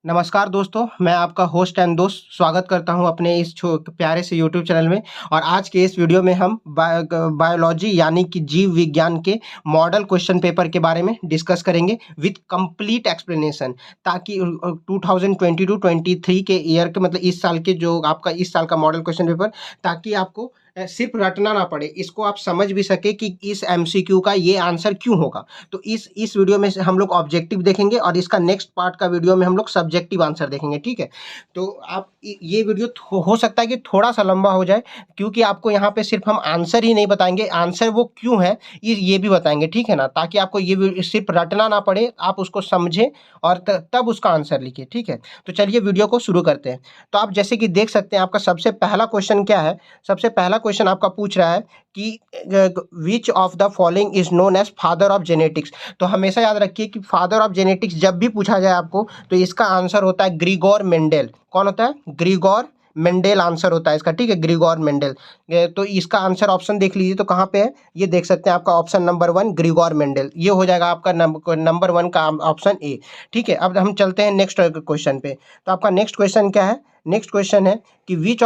नमस्कार दोस्तों, मैं आपका होस्ट एंड दोस्त स्वागत करता हूं अपने इस प्यारे से यूट्यूब चैनल में। और आज के इस वीडियो में हम बायोलॉजी यानी कि जीव विज्ञान के मॉडल क्वेश्चन पेपर के बारे में डिस्कस करेंगे विथ कंप्लीट एक्सप्लेनेशन, ताकि 2022-23 के ईयर के मतलब इस साल के जो आपका इस साल का मॉडल क्वेश्चन पेपर, ताकि आपको सिर्फ रटना ना पड़े, इसको आप समझ भी सके कि इस एमसीक्यू का ये आंसर क्यों होगा। तो इस वीडियो में हम लोग ऑब्जेक्टिव देखेंगे और इसका नेक्स्ट पार्ट का वीडियो में हम लोग सब्जेक्टिव आंसर देखेंगे, ठीक है। तो आप ये वीडियो हो सकता है कि थोड़ा सा लंबा हो जाए, क्योंकि आपको यहाँ पे सिर्फ हम आंसर ही नहीं बताएंगे, आंसर वो क्यों है ये भी बताएंगे, ठीक है ना, ताकि आपको ये सिर्फ रटना ना पड़े, आप उसको समझें और तब उसका आंसर लिखिए, ठीक है। तो चलिए वीडियो को शुरू करते हैं। तो आप जैसे कि देख सकते हैं, आपका सबसे पहला क्वेश्चन क्या है। सबसे पहला क्वेश्चन आपका पूछ रहा है कि which of the following is known as father of genetics. तो हमेशा याद रखिए कि फादर ऑफ जेनेटिक्स जब भी पूछा जाए आपको, तो इसका आंसर होता है ग्रिगोर मेंडेल। कौन होता है? ग्रिगोर मेंडेल आंसर होता है इसका, ठीक है, ग्रिगोर मेंडेल। तो इसका आंसर ऑप्शन देख लीजिए, तो कहाँ पे है ये देख सकते हैं, आपका ऑप्शन नंबर 1 ग्रिगोर मेंडेल, ये हो जाएगा आपका नंबर 1 का ऑप्शन ए, ठीक है। अब हम चलते हैं नेक्स्ट क्वेश्चन पे। तो आपका नेक्स्ट क्वेश्चन क्या है? नेक्स्ट क्वेश्चन है कि which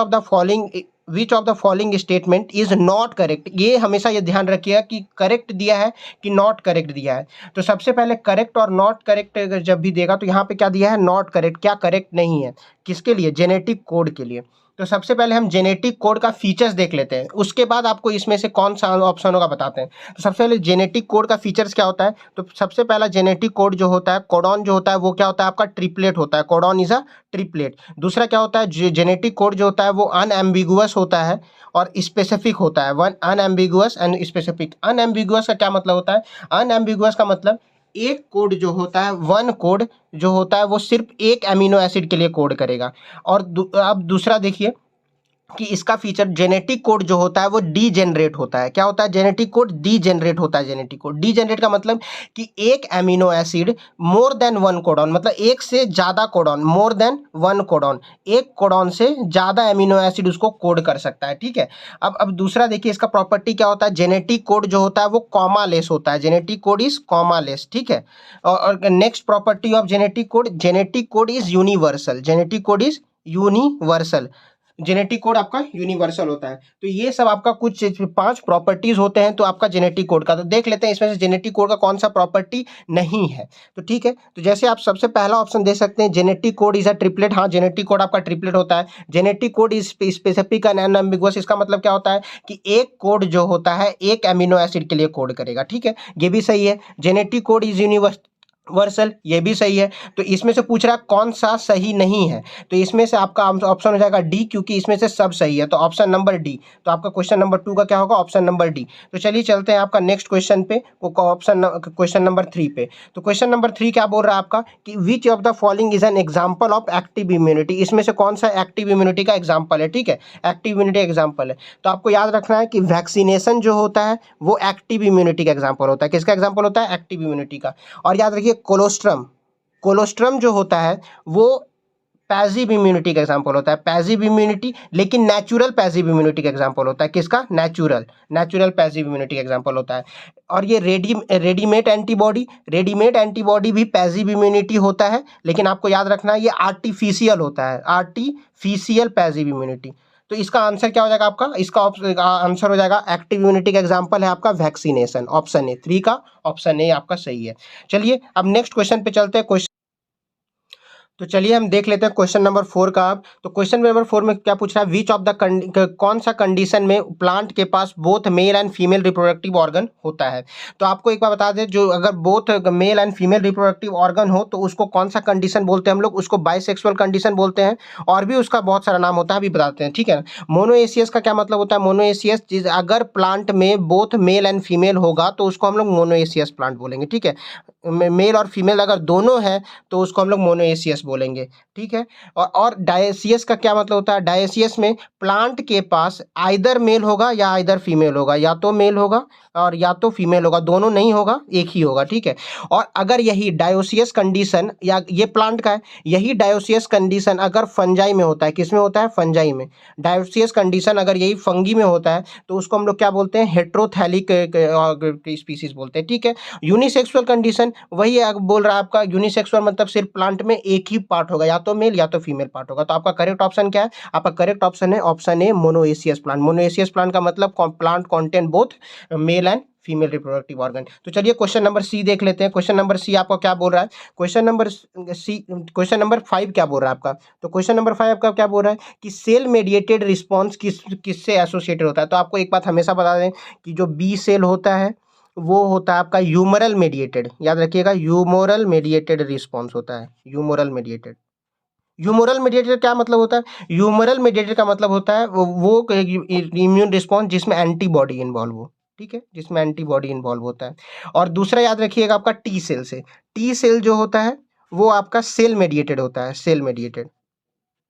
of the following statement is not correct. ये हमेशा ये ध्यान रखिएगा कि करेक्ट दिया है कि नॉट करेक्ट दिया है। तो सबसे पहले करेक्ट और नॉट करेक्ट अगर जब भी देगा, तो यहाँ पे क्या दिया है? Not correct. क्या करेक्ट नहीं है? किसके लिए? जेनेटिक कोड के लिए। तो सबसे पहले हम जेनेटिक कोड का फीचर्स देख लेते हैं, उसके बाद आपको इसमें से कौन सा ऑप्शन होगा बताते हैं। तो सबसे पहले जेनेटिक कोड का फीचर्स क्या होता है? तो सबसे पहला जेनेटिक कोड जो होता है, कोडॉन जो होता है, वो क्या होता है? आपका ट्रिपलेट होता है। Codon is a triplet. दूसरा क्या होता है? जेनेटिक कोड जो होता है वो अनएम्बिगुअस होता है और स्पेसिफिक होता है। One unambiguous and specific. Unambiguous का क्या मतलब होता है? अनएम्बिगुअस का मतलब एक कोड जो होता है, वन कोड जो होता है, वो सिर्फ एक अमीनो एसिड के लिए कोड करेगा। और अब दूसरा देखिए कि इसका फीचर जेनेटिक कोड जो होता है वो डी जनरेट होता है। क्या होता है? जेनेटिक कोड डी जनरेट होता है। जेनेटिक कोड डी जनरेट का मतलब कि एक amino acid more than one codon, मतलब एक से ज़्यादा codon, more than one codon, एक कोडॉन से ज़्यादा अमीनो एसिड उसको कोड कर सकता है, ठीक है। अब दूसरा देखिए, इसका प्रॉपर्टी क्या होता है? जेनेटिक कोड जो होता है वो कॉमा लेस होता है। Genetic code is comma less, ठीक है। और next property of genetic code is universal. Genetic code is universal. Genetic code आपका यूनिवर्सल होता है। तो ये सब आपका कुछ 5 प्रॉपर्टीज होते हैं तो आपका जेनेटिक कोड का। तो देख लेते हैं इसमें से जेनेटिक कोड का कौन सा प्रॉपर्टी नहीं है। तो ठीक है, तो जैसे आप सबसे पहला ऑप्शन दे सकते हैं, genetic code is a triplet. हाँ, जेनेटिक कोड आपका ट्रिपलेट होता है। Genetic code is specific and unambiguous. इसका मतलब क्या होता है कि एक कोड जो होता है एक अमीनो एसिड के लिए कोड करेगा, ठीक है, ये भी सही है। जेनेटिक कोड इज यूनिवर्सल, ये भी सही है। तो इसमें से पूछ रहा है कौन सा सही नहीं है, तो इसमें से आपका ऑप्शन हो जाएगा डी, क्योंकि इसमें से सब सही है, तो ऑप्शन नंबर डी। तो आपका क्वेश्चन नंबर 2 का क्या होगा? Option number D. तो चलिए चलते हैं आपका नेक्स्ट क्वेश्चन पे, क्वेश्चन नंबर 3 पे। तो क्वेश्चन नंबर 3 क्या बोल रहा है आपका कि which of the following is an example of active immunity. इसमें से कौन सा एक्टिव इम्यूनिटी का एग्जाम्पल है, ठीक है, एक्टिव इम्यूनिटी एग्जाम्पल है। तो आपको याद रखना है कि वैक्सीनेशन जो होता है वो एक्टिव इम्यूनिटी का एग्जाम्पल होता है। किसका एग्जाम्पल होता है? एक्टिव इम्यूनिटी का। और याद रखिए कोलोस्ट्रम जो होता है वो पैसिव इम्यूनिटी का एग्जांपल होता है। पैसिव इम्यूनिटी, लेकिन नेचुरल पैसिव इम्यूनिटी का एग्जांपल होता है। किसका? नेचुरल पैसिव इम्यूनिटी का एग्जांपल होता है। और ये रेडीमेड एंटीबॉडी भी पैसिव इम्यूनिटी होता है, लेकिन आपको याद रखना है ये आर्टिफिशियल होता है, आर्टिफिशियल पैसिव इम्यूनिटी। तो इसका आंसर क्या हो जाएगा आपका? इसका आंसर हो जाएगा एक्टिव इम्यूनिटी का एग्जांपल है आपका वैक्सीनेशन। ऑप्शन ए 3 का ऑप्शन ए आपका सही है। चलिए अब नेक्स्ट क्वेश्चन पे चलते हैं। तो चलिए हम देख लेते हैं क्वेश्चन नंबर 4 का। अब तो क्वेश्चन नंबर 4 में क्या पूछ रहा है? विच ऑफ द कौन सा कंडीशन में प्लांट के पास both male and female reproductive organ होता है। तो आपको एक बार बता दें, जो अगर both male and female reproductive organ हो तो उसको कौन सा कंडीशन बोलते हैं हम लोग? उसको बाइसेक्सुअल कंडीशन बोलते हैं, और भी उसका बहुत सारा नाम होता है, अभी बताते हैं, ठीक है। मोनोएसियस का क्या मतलब होता है? मोनोएसियस अगर प्लांट में बोथ मेल एंड फीमेल होगा तो उसको हम लोग मोनोएसियस प्लांट बोलेंगे, ठीक है। मेल और फीमेल अगर दोनों है तो उसको हम लोग मोनोएसियस बोलेंगे, ठीक है। और डायसियस का क्या मतलब होता है? डायसियस में प्लांट के पास आइदर मेल होगा या आइदर फीमेल होगा, या तो मेल होगा और या तो फीमेल होगा, दोनों नहीं होगा, एक ही होगा, ठीक है। और अगर यही डायोसियस कंडीशन, या ये प्लांट का है, यही डायोसियस कंडीशन अगर फंजाई में होता है, किस में होता है? फंजाई में। डायोसियस कंडीशन अगर यही फंगी में होता है तो उसको हम लोग क्या बोलते हैं? हेट्रोथैलिक स्पीसीज बोलते हैं, ठीक है। यूनिसेक्सुअल कंडीशन वही बोल रहा है आपका, यूनिसेक्सुअल मतलब सिर्फ प्लांट में एक ही गिव पार्ट होगा, या तो मेल या तो फीमेल पार्ट होगा। तो आपका करेक्ट ऑप्शन क्या है? आपका करेक्ट ऑप्शन है option A, monoecious plant. Monoecious plant का मतलब plant contain both male and female reproductive organ. तो चलिए क्वेश्चन नंबर सी देख लेते हैं। क्वेश्चन नंबर सी आपको क्या बोल रहा है? क्वेश्चन नंबर 5 क्या बोल रहा है आपका? तो क्वेश्चन नंबर 5 आपका क्या बोल रहा है कि सेल मेडिएटेड रिस्पॉन्स किससे एसोसिएटेड होता है? तो आपको एक बात हमेशा बता दें कि जो बी सेल होता है वो होता है आपका ह्यूमरल मेडिएटेड। याद रखिएगा, ह्यूमरल मेडिएटेड रिस्पॉन्स होता है, ह्यूमरल मेडिएटेड। ह्यूमरल मेडिएटेड क्या मतलब होता है? ह्यूमरल मेडिएटेड का मतलब होता है वो इम्यून रिस्पॉन्स जिसमें एंटीबॉडी इन्वॉल्व हो, ठीक है, जिसमें एंटीबॉडी इन्वॉल्व होता है। और दूसरा याद रखिएगा आपका टी सेल से। टी सेल जो होता है वो आपका सेल मेडिएटेड होता है, सेल मेडिएटेड,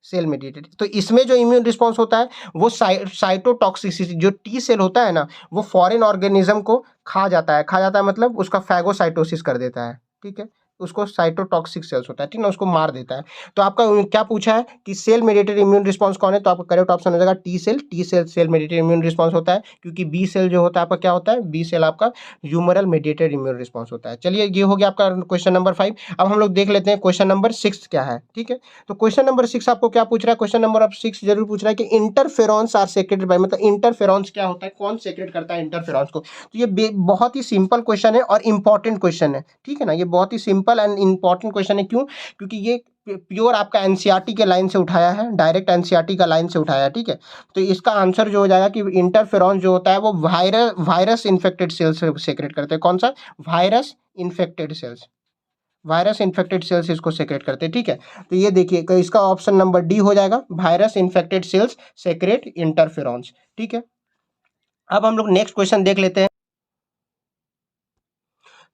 सेल मेडिएटेड। तो इसमें जो इम्यून रिस्पॉन्स होता है वो साइटोटॉक्सिसिटी, जो टी सेल होता है ना वो फॉरेन ऑर्गेनिज्म को खा जाता है। खा जाता है मतलब उसका फैगोसाइटोसिस कर देता है, ठीक है, उसको साइटोटॉक्सिक सेल्स होता है, ठीक ना, उसको मार देता है। तो आपका क्या पूछा है कि सेल मेडिएटेड इम्यून रिस्पॉन्स कौन है? तो आपका करेक्ट ऑप्शन हो जाएगा T cell. T cell cell mediated immune response होता है, क्योंकि बी सेल जो होता है आपका क्या होता है? बी सेल आपका ह्यूमरल मेडिएटेड इम्यून रिस्पॉन्स होता है। चलिए ये हो गया आपका क्वेश्चन नंबर 5। अब हम लोग देख लेते हैं क्वेश्चन नंबर 6 क्या है, ठीक है। तो क्वेश्चन नंबर 6 आपको क्या पूछ रहा है? क्वेश्चन नंबर 6 जरूर पूछ रहा है कि इंटरफेरॉन्स आर सेक्रेटेड बाय, मतलब इंटरफेरॉन्स क्या होता है, कौन सेक्रेट करता है इंटरफेरॉन्स को? तो ये बहुत ही सिंपल क्वेश्चन है और इंपॉर्टेंट क्वेश्चन है, ठीक है ना। ये बहुत ही सिंपल एंड इंपॉर्टेंट क्वेश्चन है। क्यों? क्योंकि ये प्योर आपका एनसीईआरटी के लाइन से उठाया है, डायरेक्ट एनसीईआरटी का लाइन से उठाया है, ठीक है। तो इसका आंसर जो हो जाएगा कि इंटरफेरॉन जो होता है वो वायरस इन्फेक्टेड सेल्स सेक्रेट करते हैं। कौन सा? Virus infected sales, virus infected sales इसको सेक्रेट करते हैं, ठीक है। तो ये देखिए कि इसका ऑप्शन नंबर डी हो जाएगा, virus infected cells secrete interferons, ठीक है। अब हम लोग नेक्स्ट क्वेश्चन देख लेते हैं।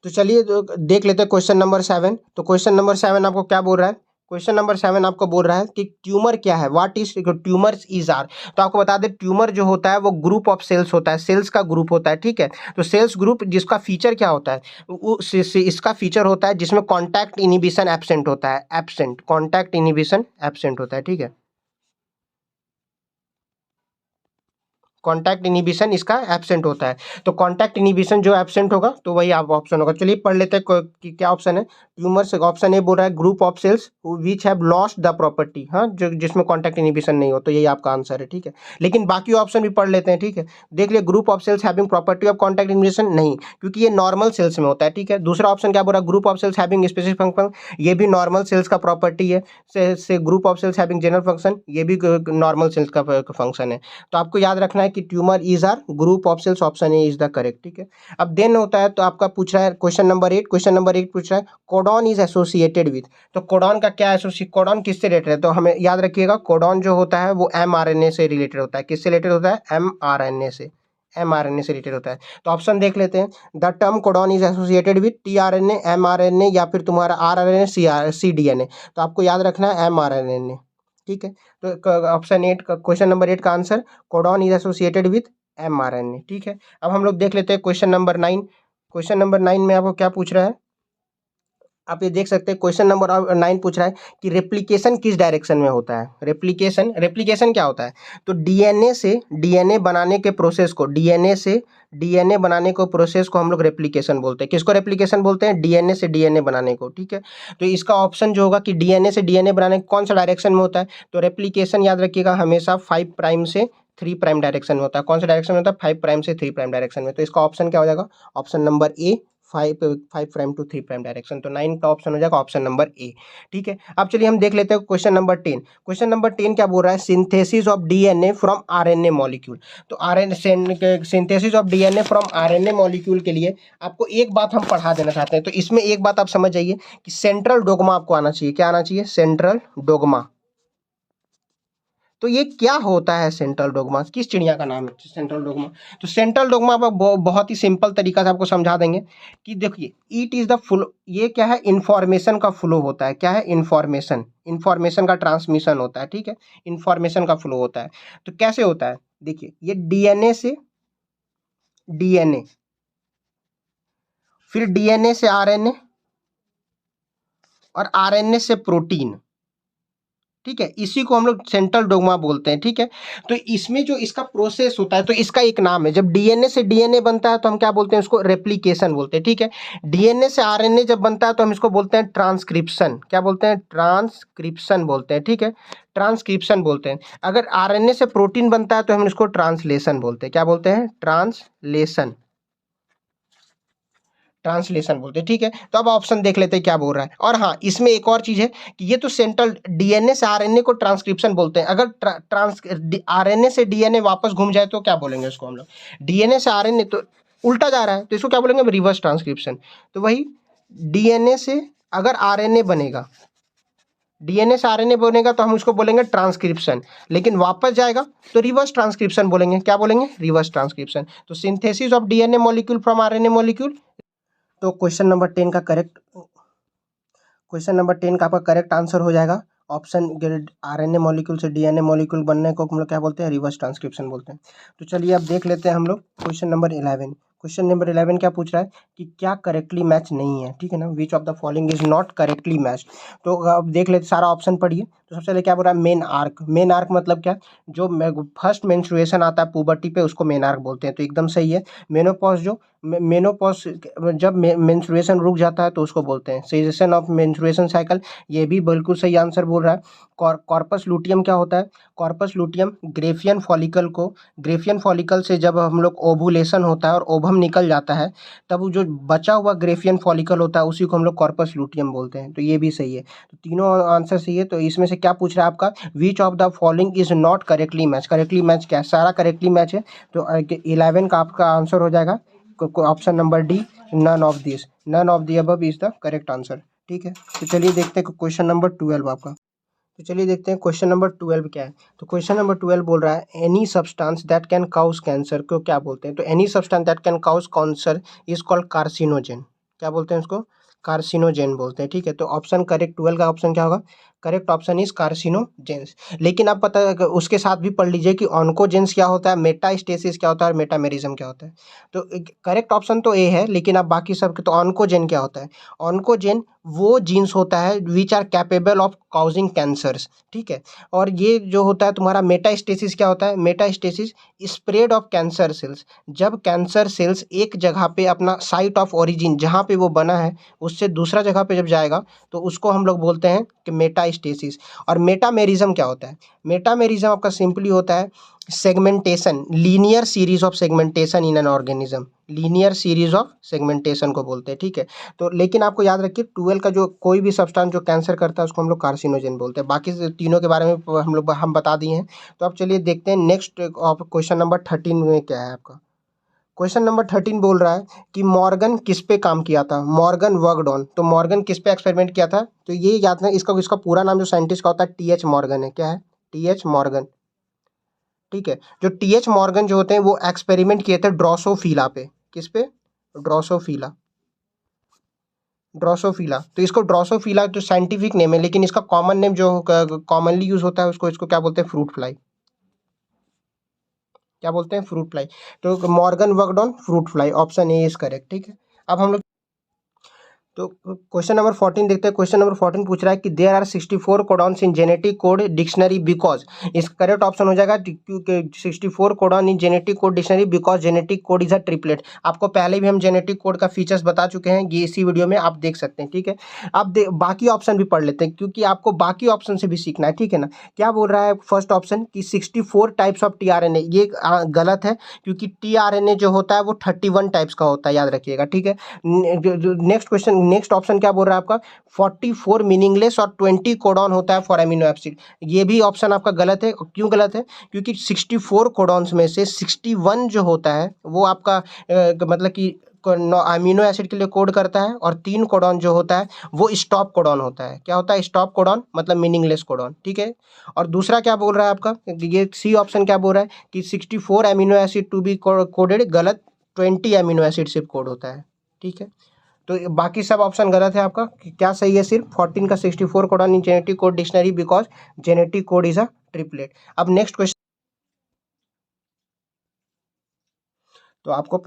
तो चलिए तो देख लेते हैं क्वेश्चन नंबर 7। तो क्वेश्चन नंबर 7 आपको क्या बोल रहा है? क्वेश्चन नंबर 7 आपको बोल रहा है कि ट्यूमर क्या है, what is tumours is are. तो आपको बता दें ट्यूमर जो होता है वो ग्रुप ऑफ सेल्स होता है, सेल्स का ग्रुप होता है, ठीक है। तो सेल्स ग्रुप जिसका फीचर क्या होता है? इसका फीचर होता है जिसमें कॉन्टैक्ट इनिबिशन एब्सेंट होता है, एब्सेंट, कॉन्टैक्ट इनिबिशन एब्सेंट होता है, ठीक है। कॉन्टैक्ट इनिबिशन इसका एब्सेंट होता है। तो कॉन्टैक्ट इनिबिशन जो एब्सेंट होगा तो वही आप ऑप्शन होगा। चलिए पढ़ लेते हैं कि क्या ऑप्शन है। ट्यूमर से ऑप्शन ए बोल रहा है group of cells which have lost the property, हाँ, जो जिसमें कॉन्टैक्ट इनिबिशन नहीं हो, तो यही आपका आंसर है, ठीक है। लेकिन बाकी ऑप्शन भी पढ़ लेते हैं, ठीक है। देख लिया, group of sales having property of contact inhibition नहीं, क्योंकि ये नॉर्मल सेल्स में होता है, ठीक है। दूसरा ऑप्शन क्या बोल रहा है? Group of sales having specific function, ये भी नॉर्मल सेल्स का प्रॉपर्टी है। से group of sales having general function, ये भी नॉर्मल सेल्स का फंक्शन है। तो आपको याद रखना है कि tumour is are group of cells, option A is the correct, ठीक है। अब देन होता है तो आपका पूछ रहा है क्वेश्चन नंबर 8। क्वेश्चन नंबर 8 पूछ रहा है कोडॉन इज एसोसिएटेड विथ। तो कोडॉन का क्या एसोसिएट, कोडॉन किससे रिलेटेड है? तो हमें याद रखिएगा कोडॉन जो होता है वो एमआरएनए से रिलेटेड होता है। किससे रिलेटेड होता है? एमआरएनए से, एमआरएनए से रिलेटेड होता है। तो ऑप्शन देख लेते हैं। The term codon is associated with tRNA, mRNA, या फिर तुम्हारा आरआरएनए, सीडीएनए। तो आपको याद रखना है एमआरएनए, ठीक है। तो ऑप्शन 8 का, क्वेश्चन नंबर 8 का answer codon is associated with mRNA, ठीक है। अब हम लोग देख लेते हैं क्वेश्चन नंबर 9। क्वेश्चन नंबर 9 में आपको क्या पूछ रहा है? आप ये देख सकते हैं क्वेश्चन नंबर 9 पूछ रहा है कि रेप्लिकेशन किस डायरेक्शन में होता है? रेप्लिकेशन, रेप्लिकेशन क्या होता है? तो डीएनए से डीएनए बनाने के प्रोसेस को, डीएनए से डीएनए बनाने को प्रोसेस को हम लोग रेप्लिकेशन बोलते हैं। किसको रेप्लिकेशन बोलते हैं? डीएनए से डीएनए बनाने को, ठीक है। तो इसका ऑप्शन जो होगा कि डीएनए से डीएनए बनाने कौन सा डायरेक्शन में होता है? तो रेप्लिकेशन याद रखिएगा हमेशा 5 प्राइम से 3 प्राइम डायरेक्शन में होता है। कौन सा डायरेक्शन में होता है? 5 प्राइम से 3 प्राइम डायरेक्शन में। तो इसका ऑप्शन क्या हो जाएगा? Option number A, 5 prime to 3 prime direction. तो 9 का ऑप्शन हो जाएगा ऑप्शन नंबर ए, ठीक है। अब चलिए हम देख लेते हैं क्वेश्चन नंबर 10। क्वेश्चन नंबर 10 क्या बोल रहा है? Synthesis of DNA from RNA molecule. तो RNA, synthesis of DNA from RNA molecule के लिए आपको एक बात हम पढ़ा देना चाहते हैं। तो इसमें एक बात आप समझ जाइए कि सेंट्रल डोग्मा आपको आना चाहिए। क्या आना चाहिए? Central dogma. तो ये क्या होता है सेंट्रल डोग्मा? किस चिड़िया का नाम है सेंट्रल डोग्मा? तो सेंट्रल डोग्मा आप बहुत ही सिंपल तरीका से आपको समझा देंगे कि देखिए, इट इज द फ्लो, ये क्या है? इंफॉर्मेशन का फ्लो होता है। क्या है? इंफॉर्मेशन, इंफॉर्मेशन का ट्रांसमिशन होता है, ठीक है। इंफॉर्मेशन का फ्लो होता है। तो कैसे होता है? देखिए, ये डीएनए से डीएनए, फिर डीएनए से आरएनए, और आरएनए से प्रोटीन, ठीक है, इसी को हम लोग सेंट्रल डोग्मा बोलते हैं। ठीक है, तो इसमें जो इसका प्रोसेस होता है तो इसका एक नाम है। जब डीएनए से डीएनए बनता है तो हम क्या बोलते हैं, उसको रेप्लिकेशन बोलते हैं। ठीक है, डीएनए से आरएनए जब बनता है तो हम इसको बोलते हैं ट्रांसक्रिप्शन। क्या बोलते हैं, ट्रांसक्रिप्शन बोलते हैं। ठीक है, ट्रांसक्रिप्शन बोलते हैं। अगर आरएनए से प्रोटीन बनता है तो हम इसको ट्रांसलेशन बोलते हैं। क्या बोलते हैं, ट्रांसलेशन, ट्रांसलेशन बोलते हैं। ठीक है, तो अब ऑप्शन देख लेते हैं क्या बोल रहा है। और हाँ, इसमें एक और चीज है कि ये तो सेंट्रल, डीएनए से आरएनए को ट्रांसक्रिप्शन बोलते हैं। अगर ट्रांस आरएनए से डीएनए वापस घूम जाए तो क्या बोलेंगे उसको हम लोग, डीएनए से आरएनए तो उल्टा जा रहा है तो इसको क्या बोलेंगे, रिवर्स ट्रांसक्रिप्शन। तो वही डीएनए से अगर आरएनए बनेगा, डीएनए से आरएनए बनेगा तो हम उसको बोलेंगे ट्रांसक्रिप्शन, लेकिन वापस जाएगा तो रिवर्स ट्रांसक्रिप्शन बोलेंगे। क्या बोलेंगे, रिवर्स ट्रांसक्रिप्शन। तो synthesis of DNA molecule from RNA molecule. तो क्वेश्चन नंबर 10 का करेक्ट, क्वेश्चन नंबर 10 का आपका करेक्ट आंसर हो जाएगा ऑप्शन, आरएनए मॉलिक्यूल से डीएनए मॉलिक्यूल बनने को हम लोग क्या बोलते हैं, रिवर्स ट्रांसक्रिप्शन बोलते हैं। तो चलिए अब देख लेते हैं हम लोग क्वेश्चन नंबर 11। क्वेश्चन नंबर 11 क्या पूछ रहा है कि क्या करेक्टली मैच नहीं है। ठीक है ना, विच of the following is not correctly match. तो अब देख लेते, सारा ऑप्शन पढ़िए। तो सबसे पहले क्या बोल रहा है, मेन आर्क। मेन आर्क मतलब क्या, जो फर्स्ट मेंस्ट्रुएशन आता है पुबर्टी पे उसको मेन आर्क बोलते हैं, तो एकदम सही है। मेनोपॉज, जो मेनोपॉज जब मेंस्ट्रुएशन रुक जाता है तो उसको बोलते हैं सेसेशन ऑफ मेंस्ट्रुएशन साइकिल, ये भी बिल्कुल सही आंसर बोल रहा है। कॉर्पस लुटियम क्या होता है, कॉर्पस लुटियम ग्रेफियन फॉलिकल को, ग्रेफियन फॉलिकल से जब हम लोग ओवुलेशन होता है और ओवम निकल जाता है, तब वो जो बचा हुआ ग्रेफियन फॉलिकल होता है उसी को हम लोग कॉर्पस लुटियम बोलते हैं। तो ये भी सही है, तो तीनों आंसर सही है। तो इसमें से क्या पूछ रहा है आपका, विच of the following is not correctly match. Correctly match क्या है, सारा करेक्टली मैच है। तो 11 का आपका आंसर हो जाएगा option number D, none of this, none of the above is the correct answer. ठीक है, तो चलिए देखते हैं क्वेश्चन नंबर 12 आपका। तो चलिए देखते हैं क्वेश्चन नंबर 12 क्या है। तो क्वेश्चन नंबर 12 बोल रहा है any substance that can cause cancer को क्या बोलते हैं। तो any substance that can cause cancer is called carcinogen. क्या बोलते हैं उसको, कार्सिनोजेन बोलते हैं। ठीक है, तो ऑप्शन करेक्ट 12 का ऑप्शन क्या होगा, करेक्ट ऑप्शन इज कार्सिनोजेंस। लेकिन आप पता है उसके साथ भी पढ़ लीजिए कि ऑन्कोजेंस क्या होता है, मेटास्टेसिस क्या होता है और मेटामेरिज्म क्या होता है। तो करेक्ट ऑप्शन तो ए है, लेकिन अब बाकी सब के, तो ऑन्कोजेन क्या होता है, ऑन्कोजेन वो जीन्स होता है which are capable of causing cancers. ठीक है, और ये जो होता है तुम्हारा मेटास्टेसिस क्या होता है, metastasis spread of cancer cells. जब कैंसर सेल्स एक जगह पे अपना साइट ऑफ ओरिजिन जहाँ पे वो बना है उससे दूसरा जगह पे जब जाएगा तो उसको हम लोग बोलते हैं कि मेटास्टेसिस। और मेटामेरिज्म क्या होता है, मेटामेरिज्म आपका सिंपली होता है segmentation, linear series of segmentation in an organism, linear series of segmentation को बोलते हैं। ठीक है, तो लेकिन आपको याद रखिए 12 का जो कोई भी सब्सटेंस जो कैंसर करता है उसको हम लोग कार्सिनोजेन बोलते हैं। बाकी तीनों के बारे में हम बता दिए हैं। तो अब चलिए देखते हैं नेक्स्ट क्वेश्चन नंबर 13 में क्या है आपका। क्वेश्चन नंबर 13 बोल रहा है कि मॉर्गन किस पे काम किया था, मॉर्गन वर्कड ऑन। तो मॉर्गन किस पे एक्सपेरिमेंट किया था, तो ये याद है, इसका इसका पूरा नाम जो साइंटिस्ट का होता है टीएच मॉर्गन है। क्या है, टीएच मॉर्गन। ठीक है, जो टीएच मॉर्गन जो होते हैं वो एक्सपेरिमेंट किए थे ड्रोसोफिला पे। किस पे, ड्रोसोफिला, ड्रोसोफिला। तो इसको ड्रोसोफिला जो साइंटिफिक नेम है, लेकिन इसका कॉमन नेम जो कॉमनली यूज होता है उसको, इसको क्या बोलते हैं, फ्रूट फ्लाई। क्या बोलते हैं, फ्रूट फ्लाई। तो Morgan worked on fruit fly, option A is correct. ठीक है, अब हम लोग तो क्वेश्चन नंबर 14 देखते हैं। क्वेश्चन नंबर 14 पूछ रहा है कि there are 64 codons in genetic code dictionary because. इस करेक्ट ऑप्शन हो जाएगा क्योंकि 64 codon in genetic code dictionary because genetic code is a triplet. आपको पहले भी हम जेनेटिक कोड का फीचर्स बता चुके हैं, ये इसी वीडियो में आप देख सकते हैं। ठीक है, अब बाकी ऑप्शन भी पढ़ लेते हैं क्योंकि आपको बाकी ऑप्शन से भी सीखना है। ठीक है ना, क्या बोल रहा है फर्स्ट ऑप्शन कि 64 टाइप्स ऑफ टीआरएनए, ये गलत है क्योंकि टीआरएनए जो होता है वो 31 टाइप्स का होता है, याद रखिएगा। ठीक है, नेक्स्ट क्वेश्चन, नेक्स्ट ऑप्शन क्या बोल रहा है आपका, 44 मीनिंगलेस और 20 कोडॉन होता है फॉर अमीनो एसिड। ये भी ऑप्शन आपका गलत है। क्यों गलत है, क्योंकि 64 कोडॉन्स में से 61 जो होता है वो आपका मतलब कि अमीनो एसिड के लिए कोड करता है, और 3 कोडॉन जो होता है वो स्टॉप कोडॉन होता है। क्या होता है, स्टॉप कोडॉन मतलब मीनिंगलेस कोडॉन। ठीक है, और दूसरा क्या बोल रहा है आपका, ये सी ऑप्शन क्या बोल रहा है कि 64 amino acid to be coded, गलत, 20 अमीनो एसिड सिर्फ कोड होता है। ठीक है, तो बाकी सब ऑप्शन गलत है आपका। क्या सही है, सिर्फ 14 का 64 codon in genetic code dictionary because genetic code is a triplet. अब नेक्स्ट क्वेश्चन, तो आपको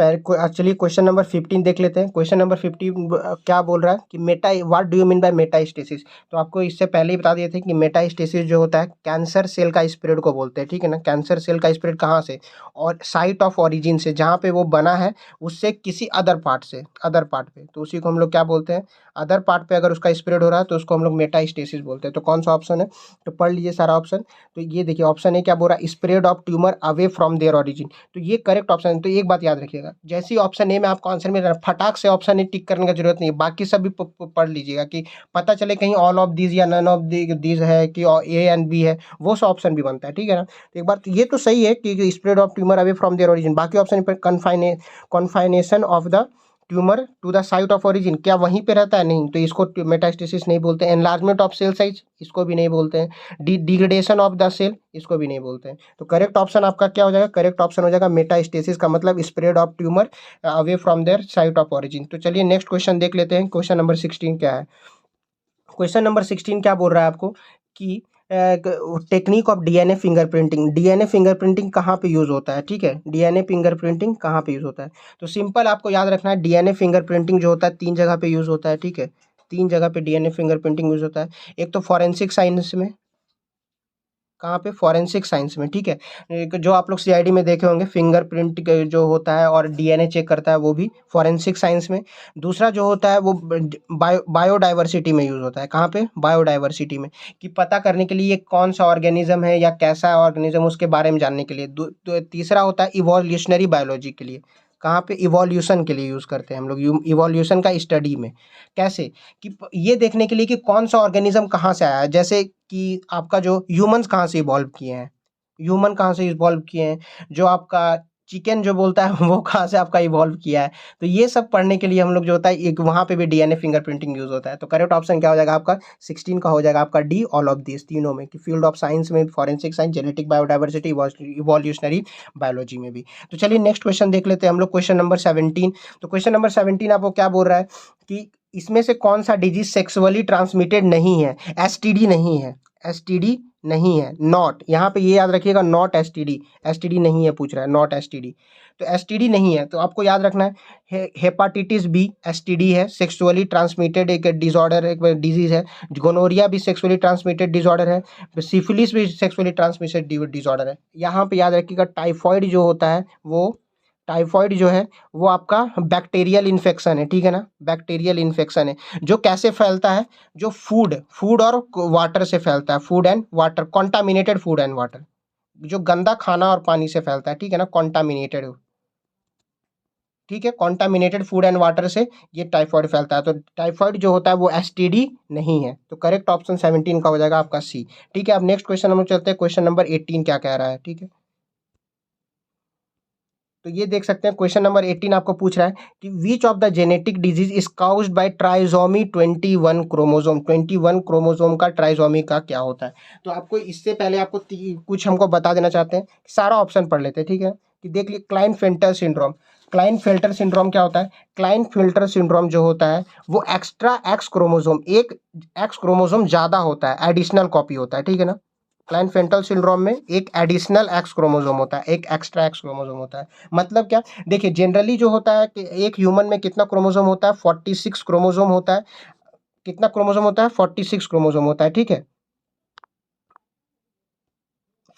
चलिए क्वेश्चन नंबर 15 देख लेते हैं। क्वेश्चन नंबर 15 क्या बोल रहा है कि Meta, what do you mean by metastasis. तो आपको इससे पहले ही बता दिए थे कि मेटास्टेसिस जो होता है कैंसर सेल का स्प्रेड को बोलते हैं, ठीक है ना। कैंसर सेल का स्प्रेड कहाँ से, और साइट ऑफ ओरिजिन से, जहाँ पे वो बना है उससे किसी अदर पार्ट से, अदर पार्ट पे, तो उसी को हम लोग क्या बोलते हैं, अदर पार्ट पे अगर उसका स्प्रेड हो रहा है तो उसको हम लोग मेटास्टेसिस बोलते हैं। तो कौन सा ऑप्शन है, तो पढ़ लीजिए सारा ऑप्शन। तो ये देखिए ऑप्शन है क्या बोल रहा है, spread of tumour away from their origin. तो ये करेक्ट ऑप्शन है। तो एक बात याद रखिएगा, जैसे ही ऑप्शन ए में आपको आंसर मिल रहा है, फटाक से ऑप्शन ए टिक करने की जरूरत नहीं है, बाकी सब भी पढ़ लीजिएगा कि पता चले कहीं ऑल ऑफ दीज या नन ऑफ दीज है कि ए एंड बी है, वो सब ऑप्शन भी बनता है, ठीक है ना। तो एक बार ये तो सही है कि spread of tumour away from their origin, बाकी ऑप्शन पर confinement of the tumour to the site of origin, क्या वहीं पे रहता है, नहीं, तो इसको मेटास्टेसिस नहीं बोलते हैं। एनलार्जमेंट ऑफ सेल साइज, इसको भी नहीं बोलते हैं। डिग्रेडेशन ऑफ द सेल, इसको भी नहीं बोलते हैं। तो करेक्ट ऑप्शन आपका क्या हो जाएगा, करेक्ट ऑप्शन हो जाएगा मेटास्टेसिस, का मतलब spread of tumour away from their site of origin. तो चलिए नेक्स्ट क्वेश्चन देख लेते हैं। क्वेश्चन नंबर 16 क्या है। क्वेश्चन नंबर 16 क्या बोल रहा है आपको कि technique of DNA fingerprinting, DNA fingerprinting कहाँ पे यूज होता है, ठीक है, डीएनए फिंगरप्रिंटिंग कहाँ पे यूज होता है। तो सिंपल आपको याद रखना है, डीएनए फिंगरप्रिंटिंग जो होता है 3 जगह पे यूज होता है, ठीक है, 3 जगह पे डीएनए फिंगरप्रिंटिंग यूज होता है। एक तो फॉरेंसिक साइंस में, कहाँ पे, फॉरेंसिक साइंस में, ठीक है। एक जो आप लोग सीआईडी में देखे होंगे फिंगरप्रिंट जो होता है और डीएनए चेक करता है, वो भी फॉरेंसिक साइंस में। दूसरा जो होता है वो बायोडाइवर्सिटी में यूज होता है, कहाँ पे, बायोडाइवर्सिटी में, कि पता करने के लिए ये कौन सा ऑर्गेनिज्म है या कैसा ऑर्गेनिज्म, उसके बारे में जानने के लिए। तीसरा होता है इवोल्यूशनरी बायोलॉजी के लिए, कहाँ पे, इवोल्यूशन के लिए यूज करते हैं हम लोग, इवोल्यूशन का स्टडी में। कैसे, कि ये देखने के लिए कि कौन सा ऑर्गेनिज्म कहाँ से आया है, जैसे कि आपका जो ह्यूमंस कहाँ से इवॉल्व किए हैं, ह्यूमन कहाँ से इवॉल्व किए हैं, जो आपका चिकन जो बोलता है वो कहाँ से आपका इवॉल्व किया है। तो ये सब पढ़ने के लिए हम लोग जो होता है एक वहाँ पे भी डीएनए फिंगरप्रिंटिंग यूज होता है। तो करेक्ट ऑप्शन क्या हो जाएगा आपका, 16 का हो जाएगा आपका डी, ऑल ऑफ दिस, तीनों में, कि फील्ड ऑफ साइंस में, forensic science, genetic biodiversity, evolutionary biology में भी। तो चलिए नेक्स्ट क्वेश्चन देख लेते हैं हम लोग, क्वेश्चन नंबर 17। तो क्वेश्चन नंबर 17 आपको क्या बोल रहा है कि इसमें से कौन सा डिजीज सेक्सुअली ट्रांसमिटेड नहीं है, एसटीडी नहीं है, एसटीडी नहीं है, नॉट, यहाँ पे ये याद रखिएगा, नॉट एसटीडी, एसटीडी नहीं है पूछ रहा है, नॉट एसटीडी। तो एसटीडी नहीं है, तो आपको याद रखना है हेपाटाइटिस बी एसटीडी है, सेक्सुअली ट्रांसमिटेड एक डिसऑर्डर, एक डिजीज है। गोनोरिया भी सेक्सुअली ट्रांसमिटेड डिसऑर्डर है। सिफिलिस भी सेक्सुअली ट्रांसमिटेड डिसऑर्डर है। यहाँ पे याद रखिएगा टाइफॉइड जो होता है वो, टाइफॉइड जो है वो आपका बैक्टीरियल इन्फेक्शन है, ठीक है ना, बैक्टीरियल इन्फेक्शन है, जो कैसे फैलता है, जो फूड फूड और वाटर से फैलता है, food and water, contaminated food and water, जो गंदा खाना और पानी से फैलता है, ठीक है ना, कॉन्टामिनेटेड, ठीक है, कॉन्टामिनेटेड फूड एंड वाटर से ये टाइफॉइड फैलता है। तो टाइफॉइड जो होता है वो एसटीडी नहीं है। तो करेक्ट ऑप्शन 17 का हो जाएगा आपका सी, ठीक है। अब नेक्स्ट क्वेश्चन हम चलते हैं, क्वेश्चन नंबर 18 क्या कह रहा है, ठीक है। तो ये देख सकते हैं क्वेश्चन नंबर 18 आपको पूछ रहा है कि which of the genetic disease is caused bye trisomy 21 chromosome, 21 chromosome का ट्राइसोमी का क्या होता है। तो आपको इससे पहले आपको कुछ हमको बता देना चाहते हैं, सारा ऑप्शन पढ़ लेते हैं, ठीक है। कि देख लिए, क्लाइनफेल्टर सिंड्रोम, क्लाइनफेल्टर सिंड्रोम क्या होता है, क्लाइनफेल्टर सिंड्रोम जो होता है वो एक्स्ट्रा एक्स क्रोमोसोम, एक एक्स क्रोमोसोम ज्यादा होता है, एडिशनल कॉपी होता है, ठीक है ना। क्लाइनफेल्टर सिंड्रोम में एक एडिशनल एक्स क्रोमोसोम होता है, एक एक्स्ट्रा एक्स क्रोमोसोम होता है। मतलब क्या, देखिए जनरली जो होता है कि एक ह्यूमन में कितना क्रोमोसोम होता है, 46 क्रोमोसोम होता है। कितना क्रोमोसोम होता है, 46 क्रोमोसोम होता है, ठीक है,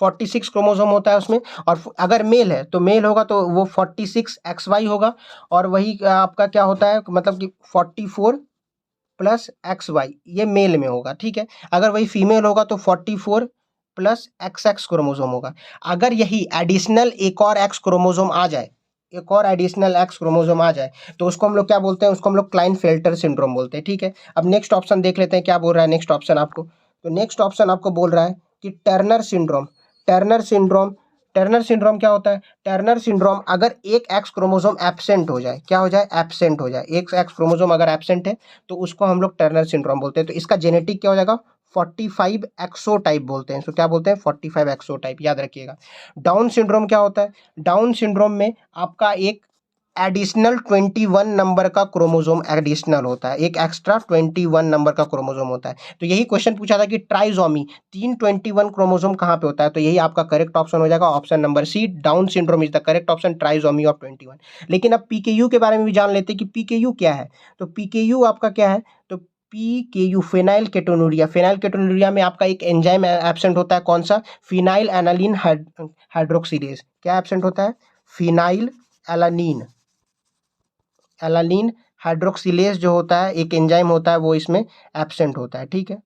46 क्रोमोसोम होता है उसमें। और अगर मेल है तो मेल होगा तो वो 46XY होगा। और वही आपका क्या होता है, मतलब कि 44+XY, ये मेल में होगा, ठीक है। अगर वही फीमेल होगा तो 44+XX क्रोमोसोम होगा। अगर यही एडिशनल एक और एक्स क्रोमोसोम आ जाए, एक और एडिशनल एक्स क्रोमोसोम आ जाए, तो उसको हम लोग क्या बोलते हैं, उसको हम लोग क्लाइनफेल्टर सिंड्रोम बोलते हैं, ठीक है। अब नेक्स्ट ऑप्शन देख लेते हैं क्या बोल रहा है नेक्स्ट ऑप्शन आपको। तो नेक्स्ट ऑप्शन आपको बोल रहा है कि Turner syndrome, Turner syndrome, Turner syndrome क्या होता है, टर्नर सिंड्रोम अगर एक एक्स क्रोमोसोम एब्सेंट हो जाए, क्या हो जाए, एब्सेंट हो जाए, एक एक्स क्रोमोसोम अगर एब्सेंट है तो उसको हम लोग टर्नर सिंड्रोम बोलते हैं। तो इसका जेनेटिक क्या हो जाएगा, 45 एक्सोटाइप बोलते हैं। तो क्या बोलते हैं, 45 एक्सोटाइप, याद रखिएगा। डाउन सिंड्रोम क्या होता है, डाउन सिंड्रोम में आपका एक एडिशनल 21 नंबर का क्रोमोसोम एडिशनल होता है, एक एक्स्ट्रा 21 नंबर का क्रोमोसोम होता है। तो यही क्वेश्चन पूछा था कि ट्राइसोमी 321 क्रोमोसोम कहाँ पे होता है, तो यही आपका करेक्ट ऑप्शन हो जाएगा, option number C, down syndrome is the correct option, trisomy of 21। लेकिन अब पीकेयू के बारे में भी जान लेते हैं कि पीकेयू क्या है। तो पीकेयू आपका क्या है, तो पीकेयू फेनाइल केटोनूरिया, फेनाइल केटोनूरिया में आपका एक एंजाइम एब्सेंट होता है, कौन सा, फिनाइल एनालिन हाइड्रोक्सिलेज। क्या एब्सेंट होता है, फिनाइल एलानिन हाइड्रोक्सिलेज जो होता है, एक एंजाइम होता है, वो इसमें एब्सेंट होता है। ठीक है,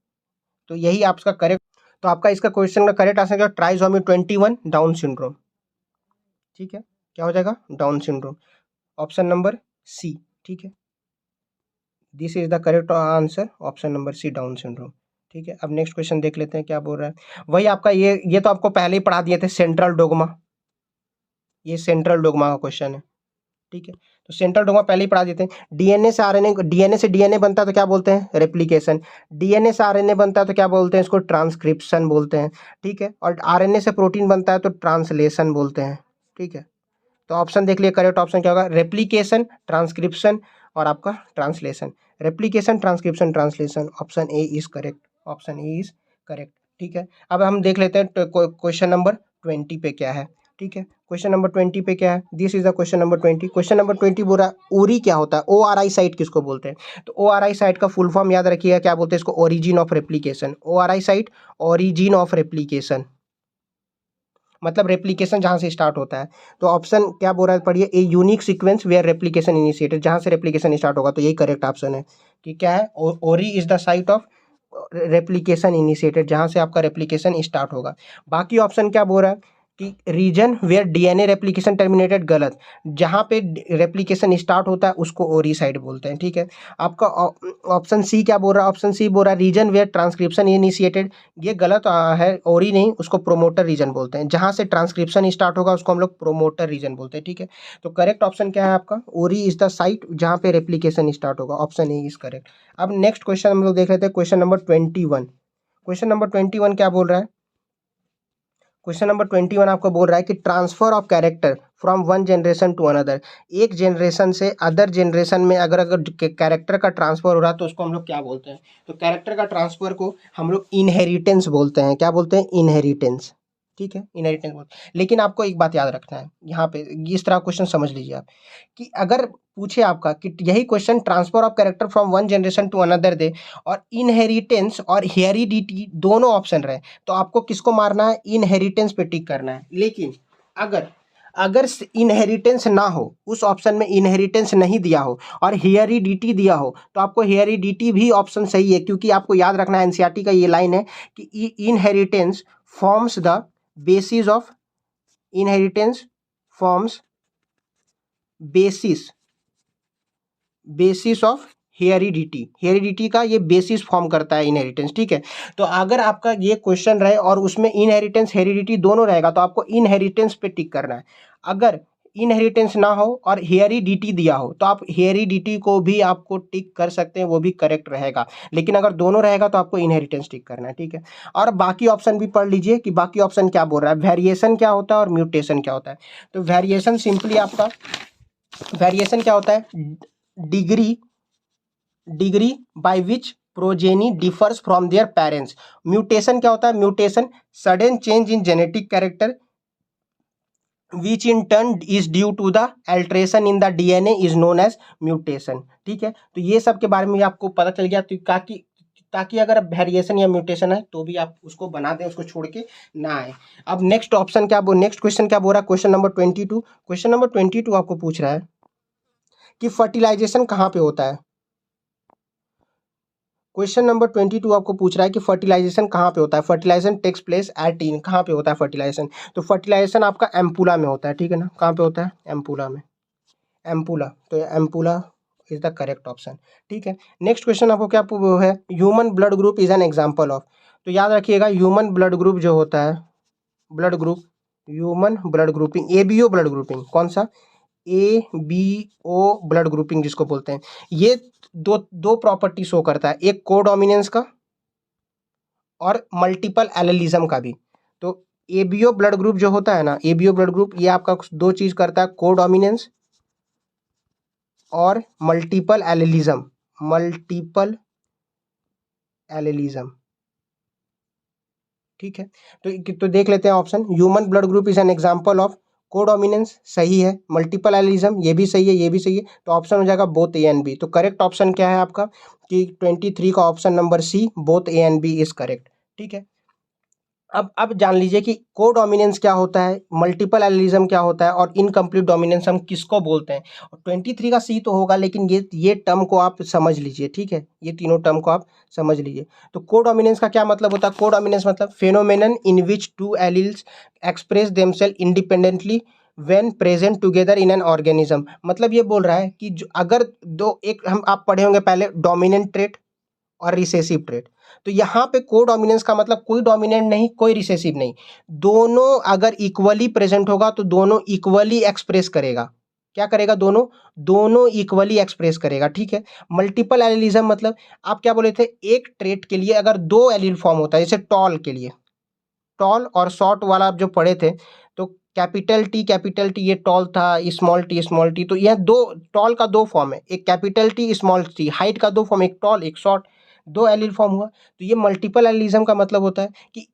तो यही आपका करेक्ट, तो आपका इसका क्वेश्चन का correct answer trisomy 21 down syndrome. ठीक है, क्या हो जाएगा, down syndrome, option number C. ठीक है, this is the correct answer, option number C, down syndrome. ठीक है, अब नेक्स्ट क्वेश्चन देख लेते हैं क्या बोल रहा है। वही आपका ये तो आपको पहले ही पढ़ा दिए थे, सेंट्रल डोग्मा, ये सेंट्रल डोग्मा का क्वेश्चन है। ठीक है, तो सेंट्रल डोग्मा पहले ही पढ़ा देते हैं। डीएनए से आरएनए, डीएनए से डीएनए बनता है तो क्या बोलते हैं, रेप्लिकेशन। डीएनए से आरएनए बनता है तो क्या बोलते हैं, इसको ट्रांसक्रिप्शन बोलते हैं। ठीक है, और आरएनए से प्रोटीन बनता है तो ट्रांसलेशन बोलते हैं। ठीक है, तो ऑप्शन देख लिए, करेक्ट ऑप्शन क्या होगा, रेप्लिकेशन, ट्रांसक्रिप्शन और आपका translation. Replication, transcription, translation, option A is correct, option A is correct. ठीक है, अब हम देख लेते हैं क्वेश्चन नंबर 20 पे क्या है। ठीक है, क्वेश्चन नंबर 20 पे क्या है, this is the question number 20। Question number 20 बोल रहा है ओरी क्या होता है, ओ आर आई साइट किसको बोलते हैं। तो ओ आर आई साइट का फुल फॉर्म याद रखिएगा, क्या बोलते हैं इसको, origin of replication. O R I site, origin of replication, मतलब रेप्लिकेशन जहाँ से स्टार्ट होता है। तो ऑप्शन क्या बोल रहा है, पढ़िए, a unique sequence where replication initiated, जहाँ से रेप्लिकेशन स्टार्ट होगा, तो यही करेक्ट ऑप्शन है कि क्या है, ओरी is the site of replication initiated, जहाँ से आपका रेप्लिकेशन स्टार्ट होगा। बाकी ऑप्शन क्या बोल रहा है कि region where DNA replication terminated, गलत, जहाँ पे रेप्लिकेशन स्टार्ट होता है उसको ओरी साइट बोलते हैं। ठीक है, आपका ऑप्शन सी क्या बोल रहा है, ऑप्शन सी बोल रहा है रीजन वेयर ट्रांसक्रिप्शन इनिशिएटेड, ये गलत है, ओरी नहीं, उसको प्रोमोटर रीजन बोलते हैं, जहाँ से ट्रांसक्रिप्शन स्टार्ट होगा उसको हम लोग प्रोमोटर रीजन बोलते हैं। ठीक है, तो करेक्ट ऑप्शन क्या है आपका, ओरी इज द साइट जहाँ पे रेप्लिकेशन स्टार्ट होगा, ऑप्शन ए इज करेक्ट। अब नेक्स्ट क्वेश्चन हम लोग देख लेते हैं, क्वेश्चन नंबर 21। क्वेश्चन नंबर 21 क्या बोल रहा है, क्वेश्चन नंबर 21 आपको बोल रहा है कि transfer of character from one generation to another, एक जनरेशन से अदर जनरेशन में अगर अगर कैरेक्टर का ट्रांसफर हो रहा है तो उसको हम लोग क्या बोलते हैं। तो कैरेक्टर का ट्रांसफर को हम लोग इनहेरिटेंस बोलते हैं, क्या बोलते हैं, इनहेरिटेंस। ठीक है, इनहेरिटेंस बोलते हैं। लेकिन आपको एक बात याद रखना है यहाँ पे, इस तरह क्वेश्चन समझ लीजिए आप, कि अगर पूछे आपका कि यही question transfer of character from one generation to another दे, और इनहेरिटेंस और हेरिडिटी दोनों ऑप्शन रहे, तो आपको किसको मारना है, इनहेरिटेंस पे टिक करना है। लेकिन अगर अगर इनहेरिटेंस ना हो, उस ऑप्शन में इनहेरिटेंस नहीं दिया हो और हेरिडिटी दिया हो, तो आपको हेरिडिटी भी ऑप्शन सही है, क्योंकि आपको याद रखना है, एनसीईआरटी का ये लाइन है कि inheritance forms the basis of, inheritance forms basis, basis of heredity, heredity का ये बेसिस फॉर्म करता है इनहेरिटेंस। ठीक है, तो अगर आपका ये क्वेश्चन रहे और उसमें इनहेरिटेंस हेरिडिटी दोनों रहेगा, तो आपको इनहेरिटेंस पे टिक करना है। अगर इनहेरिटेंस ना हो और हेरिडिटी दिया हो, तो आप हेरिडिटी को भी आपको टिक कर सकते हैं, वो भी करेक्ट रहेगा। लेकिन अगर दोनों रहेगा तो आपको इनहेरिटेंस टिक करना है। ठीक है, और बाकी ऑप्शन भी पढ़ लीजिए कि बाकी ऑप्शन क्या बोल रहा है, वेरिएशन क्या होता है और म्यूटेशन क्या होता है। तो वेरिएशन सिंपली आपका, वेरिएशन क्या होता है, degree, degree by which progeny differs from their parents. Mutation क्या होता है, mutation sudden change in genetic character which in turn is due to the alteration in the DNA is known as mutation. ठीक है, तो ये सब के बारे में आपको पता चल गया, तो ताकि अगर वेरिएशन या म्यूटेशन है तो भी आप उसको बना दें, उसको छोड़ के ना आए। अब नेक्स्ट ऑप्शन क्या, नेक्स्ट क्वेश्चन क्या बोल रहा है, क्वेश्चन नंबर 22। क्वेश्चन नंबर 22 आपको पूछ रहा है कि फर्टिलाइजेशन कहाँ पे होता है। क्वेश्चन नंबर 22 आपको पूछ रहा है कि फर्टिलाइजेशन कहाँ पे होता है, फर्टिलाइजेशन टेक्स प्लेस एट इन, कहाँ पे होता है फर्टिलाइजेशन। तो फर्टिलाइजेशन आपका एम्पुला में होता है। ठीक है ना, कहाँ पे होता है, एम्पुला में, एम्पुला, तो ampulla is the correct option. ठीक है, नेक्स्ट क्वेश्चन आपको क्या है, human blood group is an example of. तो याद रखिएगा, ह्यूमन ब्लड ग्रुप जो होता है, blood group, human blood grouping, ABO blood grouping, कौन सा, A B O blood grouping जिसको बोलते हैं, ये दो दो प्रॉपर्टी शो करता है, एक कोडोमिनेंस का और मल्टीपल एलेलिज्म का भी। तो एबीओ ब्लड ग्रुप जो होता है ना, एबीओ ब्लड ग्रुप, ये आपका दो चीज़ करता है, कोडोमिनेंस और मल्टीपल एलिलिज्म, मल्टीपल एलिलिज्म। ठीक है, तो देख लेते हैं option. Human blood group is an example of codominance, सही है। मल्टीपल एलिज्म, ये भी सही है, ये भी सही है। तो ऑप्शन हो जाएगा बोथ ए एंड बी। तो करेक्ट ऑप्शन क्या है आपका कि 23 का option number C, both A and B is correct. ठीक है, अब जान लीजिए कि कोडोमिनेंस क्या होता है, मल्टीपल एलिज्म क्या होता है, और इनकम्प्लीट डोमिनेंस हम किसको बोलते हैं। 23 का सी तो होगा, लेकिन ये टर्म को आप समझ लीजिए। ठीक है, ये तीनों टर्म को आप समझ लीजिए। तो कोडोमिनेंस का क्या मतलब होता है? कोडोमिनेंस मतलब phenomenon in which two alleles express themselves independently when present together in an organism. मतलब ये बोल रहा है कि अगर दो, एक हम आप पढ़े होंगे पहले, डोमिनेंट ट्रेट और रिसेसिव ट्रेट। तो यहाँ पे कोडोमिनेंस का मतलब कोई डोमिनेंट नहीं, कोई रिसेसिव नहीं, दोनों अगर इक्वली प्रेजेंट होगा तो दोनों इक्वली एक्सप्रेस करेगा। क्या करेगा? दोनों दोनों इक्वली एक्सप्रेस करेगा। ठीक है, मल्टीपल एलिलिज्म मतलब आप क्या बोले थे, एक ट्रेट के लिए अगर दो एलील फॉर्म होता है, जैसे टॉल के लिए, टॉल और शॉर्ट वाला आप जो पढ़े थे, तो कैपिटल टी ये टॉल था, स्मॉल टी, तो यह दो, टॉल का दो फॉर्म है, एक capital T small T, height का दो फॉर्म, एक टॉल एक शॉर्ट, दो एलील फॉर्म हुआ। तो ये मल्टीपल एलिज्म का मतलब होता है कि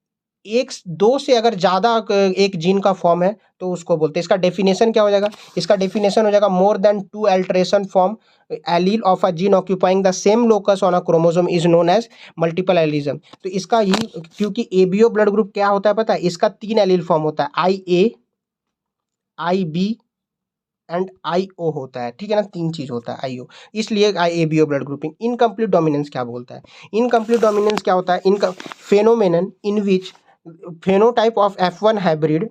एक दो से अगर ज़्यादा एक जीन का फॉर्म है तो उसको बोलते हैं। इसका डेफिनेशन क्या हो जाएगा? इसका डेफिनेशन हो जाएगा more than two alteration form allele of a gene occupying the same locus on a chromosome is known as multiple allelism. तो इसका ही, क्योंकि एबीओ ब्लड ग्रुप क्या होता है पता है? इसका 3 एलील फॉर्म होता है, आई ए, आई बी एंड आई ओ होता है। ठीक है ना, 3 चीज होता है आई ओ, इसलिए I A B O blood grouping. Incomplete dominance क्या बोलता है? इनकम्प्लीट डोमिनेंस क्या होता है? इनका phenomenon in which phenotype of F1 hybrid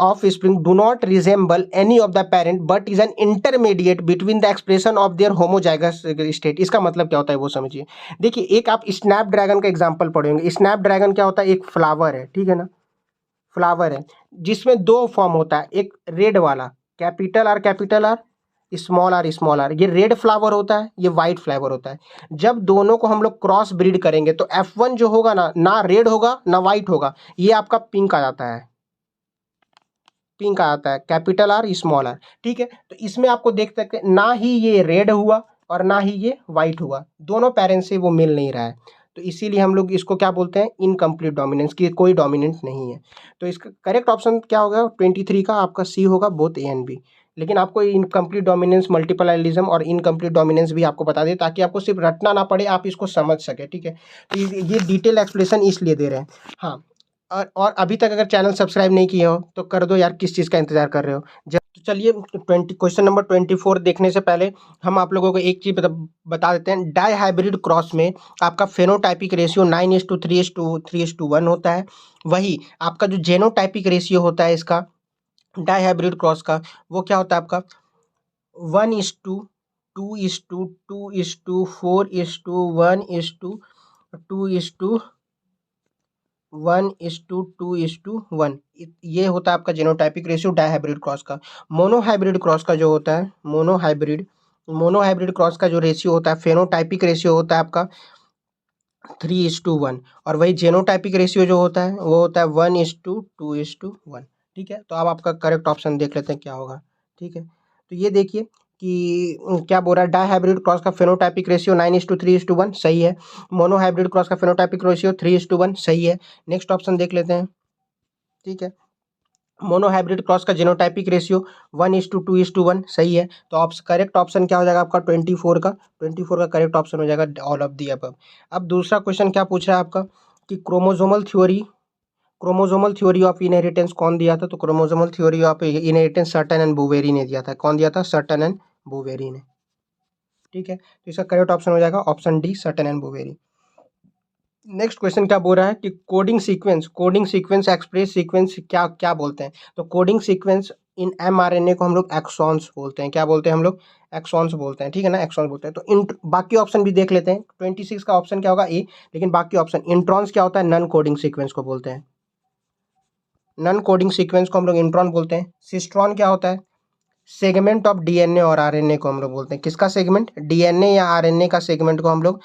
offspring do not resemble any of the parent but is an intermediate between the expression of their homozygous state। इसका मतलब क्या होता है वो समझिए। देखिए, एक आप स्नैपड्रैगन का एग्जांपल पढ़े होंगे। स्नैपड्रैगन क्या होता है? एक फ्लावर है, ठीक है ना, फ्लावर है जिसमें दो फॉर्म होता है, एक रेड वाला कैपिटल आर स्मॉल आर, ये रेड फ्लावर होता है, ये वाइट फ्लावर होता है। जब दोनों को हम लोग क्रॉस ब्रीड करेंगे तो F1 जो होगा ना, ना रेड होगा ना वाइट होगा, ये आपका पिंक आ जाता है, पिंक आता है, कैपिटल आर स्मॉल आर। ठीक है, तो इसमें आपको देख सकते हैं ना ही ये रेड हुआ और ना ही ये वाइट हुआ, दोनों पेरेंट्स से वो मिल नहीं रहा है। तो इसीलिए हम लोग इसको क्या बोलते हैं? इनकम्प्लीट डोमिनेंस, की कोई डोमिनेंट नहीं है। तो इसका करेक्ट ऑप्शन क्या होगा? 23 का आपका सी होगा, बोथ ए एंड बी। लेकिन आपको इनकम्प्लीट डोमिनेंस, मल्टीपल एलिज्म और इनकम्प्लीट डोमिनेंस भी आपको बता दें, ताकि आपको सिर्फ रटना ना पड़े, आप इसको समझ सके। ठीक है, तो ये डिटेल एक्सप्लेनेशन इसलिए दे रहे हैं। हाँ, और अभी तक अगर चैनल सब्सक्राइब नहीं किए हो तो कर दो यार, किस चीज़ का इंतजार कर रहे हो? जब तो चलिए, क्वेश्चन नंबर 24 देखने से पहले हम आप लोगों को एक चीज़ बता देते हैं। डाई हाइब्रिड क्रॉस में आपका फेनोटाइपिक रेशियो 9:3:1 होता है। वही आपका जो जेनोटाइपिक रेशियो होता है इसका, डाई हाइब्रिड क्रॉस का, वो क्या होता है आपका? 1:2:2:4:1:2:1:2 1:2:1, ये होता है आपका जेनोटाइपिक रेशियो डायहाइब्रिड क्रॉस का। मोनोहाइब्रिड क्रॉस का जो होता है, मोनोहाइब्रिड क्रॉस का जो रेशियो होता है, फेनोटाइपिक रेशियो होता है आपका 3:1, और वही जेनोटाइपिक रेशियो जो होता है वो होता है 1:2:1। ठीक है, तो अब आपका करेक्ट ऑप्शन देख लेते हैं क्या होगा। ठीक है, तो ये देखिए कि क्या बोल रहा है, डाई हाइब्रिड क्रॉस का फेनोटाइपिक रेशियो 9:3:1 सही है। मोनो हाइब्रिड क्रॉस का फेनोटाइपिक रेशियो 3:1 सही है। नेक्स्ट ऑप्शन देख लेते हैं। ठीक है, मोनो हाइब्रिड क्रॉस का जेनोटाइपिक रेशियो 1:2:1 सही है। तो करेक्ट ऑप्शन क्या हो जाएगा आपका? 24 का करेक्ट ऑप्शन हो जाएगा ऑल ऑफ दी अबव। अब दूसरा क्वेश्चन क्या पूछ रहा है आपका कि क्रोमोजोमल थ्योरी ऑफ इनहेरिटेंस कौन दिया था? तो chromosomal theory of inheritance Sutton and Boveri ने दिया था। कौन दिया था? सर्टन एंड बोवेरी ने। ठीक है, तो इसका करेक्ट ऑप्शन हो जाएगा option D, Sutton and Boveri. Next question क्या बोल रहा है कि कोडिंग सीक्वेंस एक्सप्रेस सीक्वेंस क्या क्या बोलते हैं? तो कोडिंग सीक्वेंस इन mRNA को हम लोग एक्सॉन्स बोलते हैं। क्या बोलते हैं हम लोग? एक्सॉन्स बोलते हैं। ठीक है ना, एक्सॉन्स बोलते हैं। तो इन बाकी ऑप्शन भी देख लेते हैं। 26 का ऑप्शन क्या होगा? ए। लेकिन बाकी ऑप्शन, इंट्रॉन्स क्या होता है? नन कोडिंग सीक्वेंस को बोलते हैं। नन कोडिंग सीक्वेंस को हम लोग इंट्रॉन बोलते हैं। सिस्ट्रॉन क्या होता है? सेगमेंट ऑफ डीएनए और आरएनए को हम लोग बोलते हैं। किसका सेगमेंट? डीएनए या आरएनए का सेगमेंट को हम लोग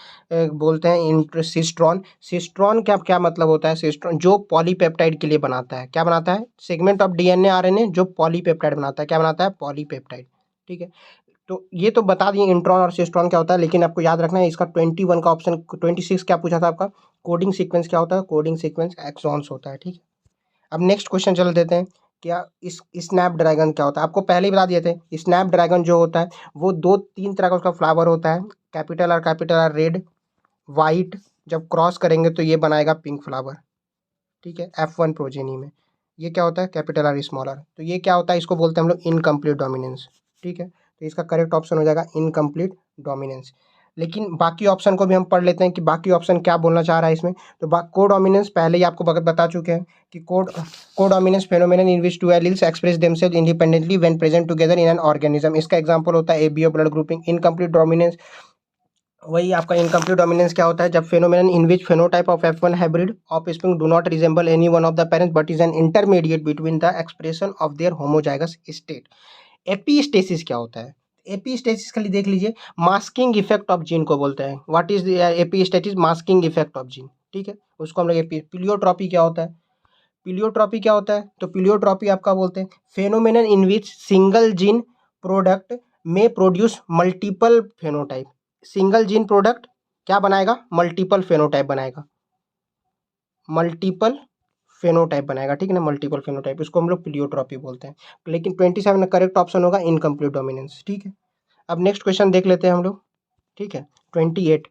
बोलते हैं सिस्ट्रॉन। सिस्ट्रॉन क्या क्या मतलब होता है? सिस्ट्रॉन जो पॉलीपेप्टाइड के लिए बनाता है। क्या बनाता है? सेगमेंट ऑफ डीएनए आरएनए जो पॉलीपेप्टाइड बनाता है। क्या बनाता है? पॉलीपेप्टाइड। ठीक है। तो ये तो बता दिए इंट्रॉन और सिस्ट्रॉन क्या होता है, लेकिन आपको याद रखना है इसका 21 का ऑप्शन, 26 क्या पूछा था आपका, कोडिंग सीक्वेंस क्या होता है, कोडिंग सीक्वेंस एक्सॉन्स होता है। ठीक है। अब नेक्स्ट क्वेश्चन चल देते हैं, क्या इस स्नैपड्रैगन क्या होता है, आपको पहले ही बता दिए थे। स्नैपड्रैगन जो होता है वो दो तीन तरह का उसका फ्लावर होता है, कैपिटल आर रेड, वाइट, जब क्रॉस करेंगे तो ये बनाएगा पिंक फ्लावर। ठीक है, F1 प्रोजेनी में ये क्या होता है, कैपिटल आर स्मॉल आर। तो ये क्या होता है, इसको बोलते हैं हम लोग इनकम्प्लीट डोमिनेंस। ठीक है, तो इसका करेक्ट ऑप्शन हो जाएगा इनकम्प्लीट डोमिनेंस। लेकिन बाकी ऑप्शन को भी हम पढ़ लेते हैं कि बाकी ऑप्शन क्या बोलना चाह रहा है इसमें। तो को डोमिनेंस पहले ही आपको बता चुके हैं कि codominance phenomenon in which two alleles express themselves independently when present together in an organism. इसका एग्जांपल होता है ABO blood grouping. Incomplete dominance वही आपका इनकम्प्लीट डोमिनेंस क्या होता है, जब phenomenon in which phenotype of F1 hybrid offspring do not resemble any one of the parents but is an intermediate between the expression of their homozygous state. Epistasis क्या होता है, एपीस्टेसिस खाली देख लीजिए, मास्किंग इफेक्ट ऑफ जीन को बोलते हैं। What is epistasis, masking effect of gene. ठीक है, उसको हम लोग पीलियोट्रॉपी क्या होता है, पीलियोट्रॉपी क्या होता है, तो पीलियोट्रॉपी आपका बोलते हैं phenomenon in which single gene product में produce multiple phenotype. Single gene product क्या बनाएगा, मल्टीपल फेनोटाइप बनाएगा, मल्टीपल फेनोटाइप बनाएगा। ठीक है ना, मल्टीपल फेनोटाइप, इसको हम लोग प्लियोट्रॉपी बोलते हैं। लेकिन 27 में करेक्ट ऑप्शन होगा इनकम्प्लीट डोमिनेंस। ठीक है, अब नेक्स्ट क्वेश्चन देख लेते हैं हम लोग। ठीक है, 28,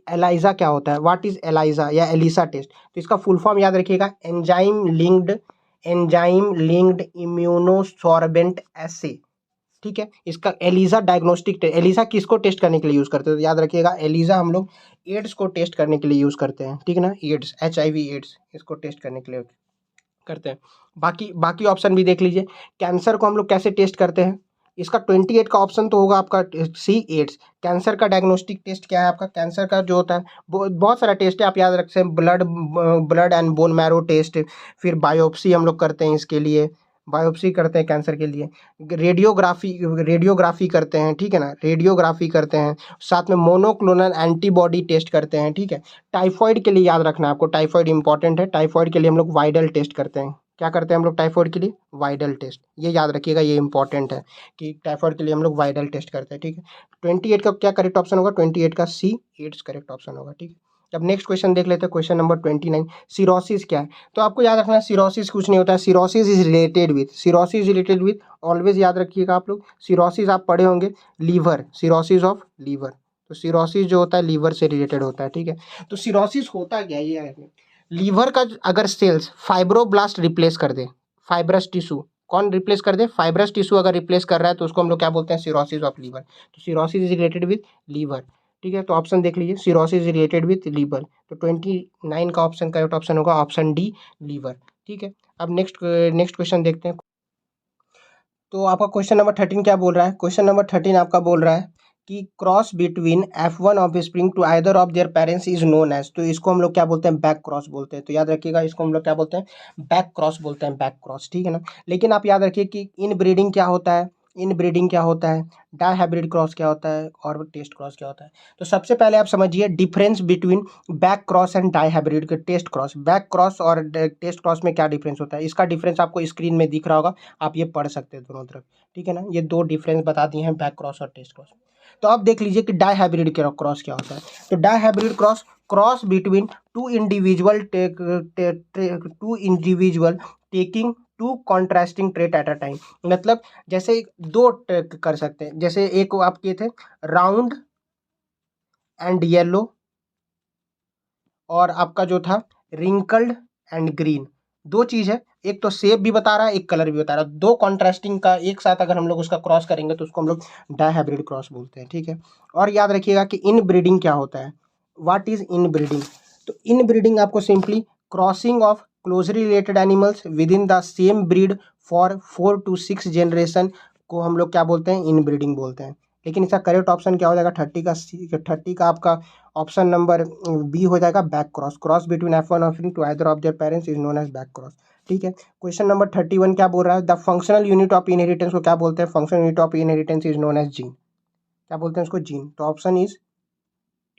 एलाइजा क्या होता है, व्हाट इज एलाइजा या एलिसा टेस्ट। तो इसका फुल फॉर्म याद रखिएगा, एंजाइम लिंक्ड इम्यूनोसॉर्बेंट एसे। ठीक है, इसका एलिजा डायग्नोस्टिक टेस्ट, एलिजा किसको टेस्ट करने के लिए यूज़ करते हैं, तो याद रखिएगा एलिजा हम लोग एड्स को टेस्ट करने के लिए यूज़ करते हैं। ठीक है ना, एड्स, HIV एड्स, इसको टेस्ट करने के लिए करते हैं। बाकी बाकी ऑप्शन भी देख लीजिए, कैंसर को हम लोग कैसे टेस्ट करते हैं। इसका 28 का ऑप्शन तो होगा आपका सी, एड्स। कैंसर का डायग्नोस्टिक टेस्ट क्या है आपका, कैंसर का जो होता है बहुत सारा टेस्ट है, आप याद रख सकते हैं, blood and bone marrow test, फिर बायोप्सी हम लोग करते हैं इसके लिए, बायोप्सी करते हैं कैंसर के लिए, रेडियोग्राफी करते हैं। ठीक है ना, रेडियोग्राफी करते हैं, साथ में मोनोक्लोनल एंटीबॉडी टेस्ट करते हैं। ठीक है, टाइफॉइड के लिए याद रखना है आपको, टाइफॉइड इंपॉर्टेंट है, टाइफॉइड के लिए हम लोग वाइडल टेस्ट करते हैं। क्या करते हैं हम लोग टाइफॉइड के लिए, वाइडल टेस्ट, ये याद रखिएगा, ये इंपॉर्टेंट है कि टाइफॉइड के लिए हम लोग वाइडल टेस्ट करते हैं। ठीक है, 28 का क्या करेक्ट ऑप्शन होगा, 28 का सी, एड्स करेक्ट ऑप्शन होगा। ठीक है, अब नेक्स्ट क्वेश्चन देख लेते हैं, क्वेश्चन नंबर 29, सिरोसिस क्या है। तो आपको याद रखना है सिरोसिस कुछ नहीं होता है, cirrhosis is related with, always याद रखिएगा आप लोग, सिरोसिस आप पढ़े होंगे, लीवर, सिरोसिस ऑफ लीवर। तो सिरोसिस जो होता है लीवर से रिलेटेड होता है। ठीक है, तो सिरोसिस होता क्या है, ये लीवर का अगर सेल्स फाइब्रोब्लास्ट रिप्लेस कर दे, फाइब्रस टिश्यू, कौन रिप्लेस कर दे, फाइब्रस टिश्यू अगर रिप्लेस कर रहा है तो उसको हम लोग क्या बोलते हैं, सिरोसिस ऑफ लीवर। तो cirrhosis is related with liver. ठीक है, तो ऑप्शन देख लीजिए, cirrhosis is related with liver. तो 29 का ऑप्शन करेक्ट ऑप्शन होगा ऑप्शन डी, लीवर। ठीक है, अब नेक्स्ट क्वेश्चन देखते हैं। तो आपका क्वेश्चन नंबर 13 क्या बोल रहा है, क्वेश्चन नंबर 13 आपका बोल रहा है कि cross between F1 offspring to either of their parents is known as. तो इसको हम लोग क्या बोलते हैं, बैक क्रॉस बोलते हैं। तो याद रखिएगा, इसको हम लोग क्या बोलते हैं, बैक क्रॉस बोलते हैं, बैक क्रॉस। ठीक है ना, लेकिन आप याद रखिए कि इन ब्रीडिंग क्या होता है, इन ब्रीडिंग क्या होता है, डाई हाइब्रिड क्रॉस क्या होता है, और टेस्ट क्रॉस क्या होता है। तो सबसे पहले आप समझिए difference between back cross and dihybrid के टेस्ट क्रॉस। बैक क्रॉस और टेस्ट क्रॉस में क्या डिफरेंस होता है, इसका डिफरेंस आपको स्क्रीन में दिख रहा होगा, आप ये पढ़ सकते हैं दोनों तरफ। ठीक है ना, ये दो डिफरेंस बता दिए हैं, बैक क्रॉस और टेस्ट क्रॉस। तो अब देख लीजिए कि डाई हाइब्रिड क्रॉस क्या होता है। तो dihybrid cross, cross between two individual taking two contrasting trait at a time. मतलब जैसे दो कर सकते हैं, जैसे एक आप किए थे राउंड एंड येलो, और आपका जो था रिंकल्ड एंड ग्रीन। दो चीज है, एक तो शेप भी बता रहा है, एक कलर भी बता रहा है, दो कॉन्ट्रास्टिंग का एक साथ अगर हम लोग उसका क्रॉस करेंगे तो उसको हम लोग डायहाइब्रिड क्रॉस बोलते हैं। ठीक है, और याद रखिएगा कि इन ब्रीडिंग क्या होता है, व्हाट इज इन ब्रीडिंग। तो इन ब्रीडिंग आपको simply crossing of closely related animals with in the same breed for 4 to 6 generation को हम लोग क्या बोलते हैं, इन ब्रीडिंग बोलते हैं। लेकिन इसका करेक्ट ऑप्शन क्या हो जाएगा, 30 का आपका ऑप्शन नंबर बी हो जाएगा, back cross. Cross between F1 offering to either of their parents is known as back cross. ठीक है, क्वेश्चन नंबर 31 क्या बोल रहा है, the functional unit of inheritance को क्या बोलते हैं, functional unit of inheritance is known as gene. क्या बोलते हैं उसको, जीन। तो ऑप्शन इज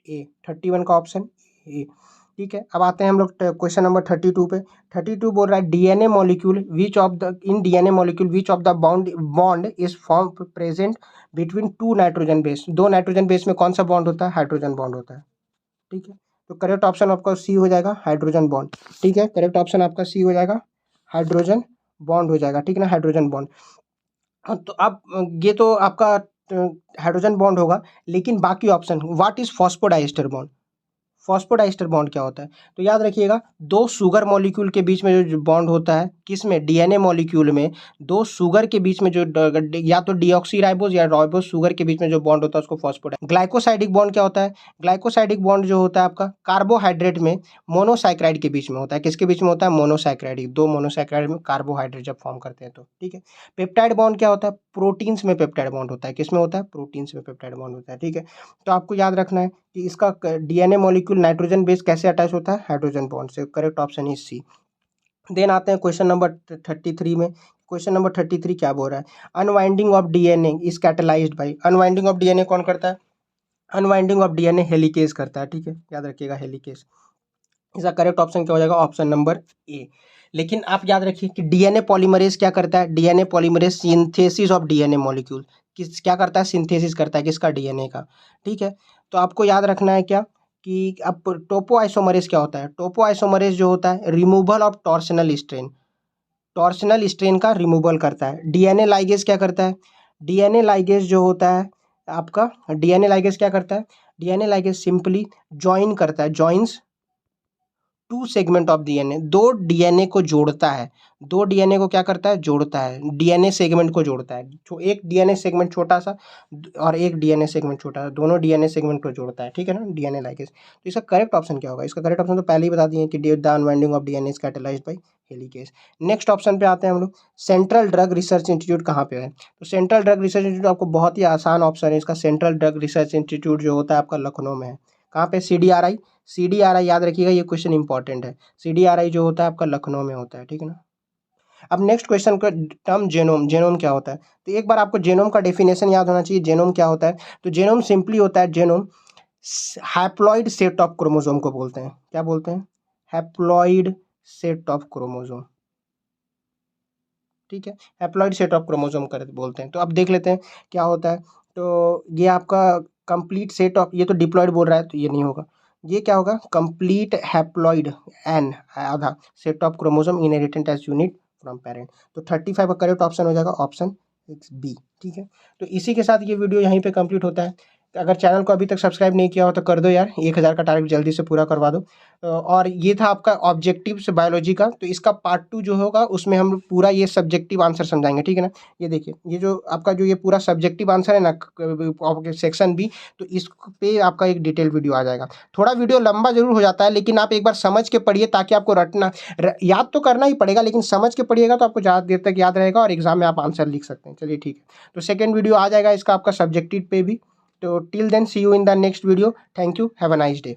ए, 31 का ऑप्शन ए। ठीक है, अब आते हैं हम लोग क्वेश्चन नंबर 32 पे। 32 बोल रहा है DNA molecule which of the in DNA molecule which of the bond is form present between two nitrogen base. दो नाइट्रोजन बेस में कौन सा बॉन्ड होता है? हाइड्रोजन बॉन्ड होता है। ठीक है, तो करेक्ट ऑप्शन आपका सी हो जाएगा, हाइड्रोजन बॉन्ड। ठीक है, करेक्ट ऑप्शन आपका सी हो जाएगा, हाइड्रोजन बॉन्ड हो जाएगा। ठीक है ना, हाइड्रोजन बॉन्ड। हाँ, तो आप ये तो आपका हाइड्रोजन बॉन्ड होगा, लेकिन बाकी option what is phosphodiester bond? Phosphodiester bond क्या होता है? तो याद रखिएगा, दो शुगर मॉलिक्यूल के बीच में जो बॉन्ड होता है, किसमें? डीएनए मॉलिक्यूल में दो शुगर के बीच में जो या तो डीऑक्सीराइबोस या राइबोस शुगर के बीच में जो बॉन्ड होता है उसको फॉस्फोडाइस्टर। ग्लाइकोसाइडिक बॉन्ड क्या होता है? ग्लाइकोसाइडिक बॉन्ड जो होता है आपका कार्बोहाइड्रेट में मोनोसाइक्राइड के बीच में होता है। किसके बीच में होता है? मोनोसाइक्राइड। दो मोनोसाइक्राइड में कार्बोहाइड्रेट जब फॉर्म करते हैं तो। ठीक है, पेप्टाइड बॉन्ड क्या होता है? प्रोटीन्स में पेप्टाइड बॉन्ड होता है। किसमें होता है? प्रोटीन्स में पेप्टाइड बॉन्ड होता है। ठीक है, तो आपको याद रखना है कि इसका डीएनए मॉलिक्यूल नाइट्रोजन बेस कैसे अटैच होता है? हाइड्रोजन बॉन्ड से। Correct option is C. Then आते हैं क्वेश्चन नंबर 33 में। क्वेश्चन नंबर 33 क्या बोल रहा है? Unwinding of DNA is catalysed by. Unwinding of DNA कौन करता है? अनवाइंडिंग ऑफ डीएनए हेलिकेज करता है। ठीक है, याद रखिएगा, हेलिकेज। इसका करेक्ट ऑप्शन क्या हो जाएगा? ऑप्शन नंबर ए। लेकिन आप याद रखिए कि डीएनए पॉलीमरेज क्या करता है? DNA polymerase synthesis of DNA molecule किस क्या करता है? सिंथेसिस करता है किसका? डीएनए का। ठीक है, तो आपको याद रखना है क्या कि अब टोपो आइसोमरेज क्या होता है? टोपो आइसोमरेज जो होता है removal of torsional strain, torsional strain का रिमूवल करता है। डीएनए लाइगेज क्या करता है? डीएनए लाइगेज जो होता है आपका, डीएनए लाइगेज क्या करता है? डीएनए लाइगेज सिंपली ज्वाइन करता है, joins two segment of DNA. दो डीएनए को जोड़ता है। दो डीएनए को क्या करता है? जोड़ता है, डीएनए सेगमेंट को जोड़ता है। जो एक डीएनए सेगमेंट छोटा सा और एक डीएनए सेगमेंट छोटा सा, दोनों डीएनए सेगमेंट को जोड़ता है। ठीक है ना, डीएनए लाइगेज। तो इसका करेक्ट ऑप्शन क्या होगा? इसका करेक्ट ऑप्शन तो पहले ही बता दिए कि the unwinding of DNA is catalysed by helicase. Next option पे आते हैं हम लोग। सेंट्रल ड्रग रिसर्च इंस्टीट्यूट कहाँ पे है? तो सेंट्रल ड्रग रिसर्च इंस्टीट्यूट आपको बहुत ही आसान ऑप्शन है इसका। सेंट्रल ड्रग रिसर्च इंस्टीट्यूट जो होता है आपका लखनऊ में है। कहाँ पे? सीडीआरआई। सीडीआरआई याद रखिएगा, ये क्वेश्चन इंपॉर्टेंट है। सीडीआरआई जो होता है आपका लखनऊ में होता है। ठीक है ना, अब नेक्स्ट क्वेश्चन का टर्म जेनोम। जेनोम क्या होता है? तो एक बार आपको जेनोम का डेफिनेशन याद होना चाहिए। जेनोम क्या होता है? तो जेनोम सिंपली होता है, genome haploid set of chromosome को बोलते हैं। क्या बोलते हैं? Haploid set of chromosome. ठीक है, हैप्लॉइड सेट ऑफ क्रोमोसोम कर बोलते हैं। तो अब देख लेते हैं क्या होता है। तो ये आपका कंप्लीट सेट ऑफ, ये तो डिप्लॉइड बोल रहा है तो ये नहीं होगा। ये क्या होगा? कंप्लीट हैप्लॉइड एन आधा set of chromosome inherited as unit from parent. तो 35 का करेक्ट ऑप्शन हो जाएगा ऑप्शन बी। ठीक है, तो इसी के साथ ये वीडियो यहीं पे कंप्लीट होता है। तो अगर चैनल को अभी तक सब्सक्राइब नहीं किया हो तो कर दो यार, 1000 का टारगेट जल्दी से पूरा करवा दो। और ये था आपका ऑब्जेक्टिव्स बायोलॉजी का। तो इसका पार्ट 2 जो होगा उसमें हम पूरा ये सब्जेक्टिव आंसर समझाएंगे। ठीक है ना, ये देखिए, ये जो आपका जो ये पूरा सब्जेक्टिव आंसर है ना सेक्शन बी, तो इस पे आपका एक डिटेल वीडियो आ जाएगा। थोड़ा वीडियो लंबा जरूर हो जाता है, लेकिन आप एक बार समझ के पढ़िए ताकि आपको रटना याद तो करना ही पड़ेगा, लेकिन समझ के पढ़िएगा तो आपको ज़्यादा देर तक याद रहेगा और एग्जाम में आप आंसर लिख सकते हैं। चलिए ठीक है, तो सेकेंड वीडियो आ जाएगा इसका आपका सब्जेक्टिव पे भी। तो till then see you in the next video. Thank you, have a nice day.